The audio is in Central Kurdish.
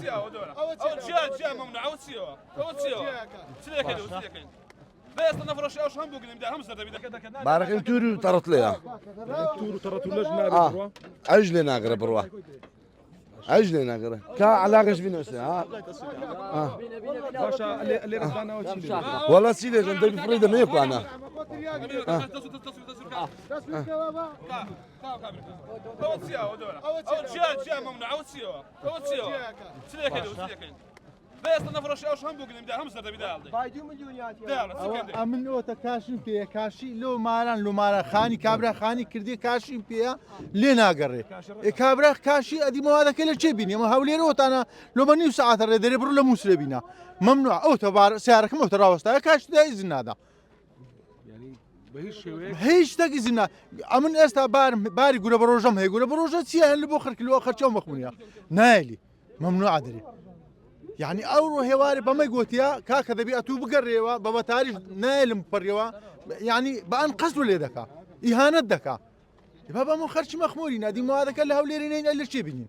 سياوة دولة أو جيا ممنوع أو سياوة سليكين بس نفرش أوش هم بقولين ده هم سر ده كذا كذا بارك التورو ترت ليها ترى لجنة عجلة ناقرة بروا عجلة ناقرة كا علاقش بينه ها باشا اللي رزقنا وشيء والله سيدي انت بفريدة ميكو انا أو سياوة دولة أو جيا ممنوع أو سياوة سليكين بس نفرش أوش هم بقولين ده هم سر ده بايدو مليونيات ده امن اوتا كاشين بيه كاشي لو ماران لو مارا خاني كابرا خاني كردي كاشين بيه لينا قري كابرا كاشي ادي مو هذا كله تشبيني ما هولي روت انا لو ماني ساعات الردري برو لمسلبينا ممنوع او تبار سعرك مو تراوستا كاش ده اذن هذا يعني بهيش شوي هیچ تاک زینا امن استا باری گوره بروجم هی گوره بروجه چیه هل بخر کلو آخر چه مخمونیا نالی ممنوع داری يعني أورو هواري بما يقولتيا كاكا ذبي أتو بقريوا بابا تاريخ نايل بريوا يعني بأنقذ ولا دكا إهانة دكا بابا مو خرج مخمورين هذه ما هذا كله هوليرين إلا شيء بينين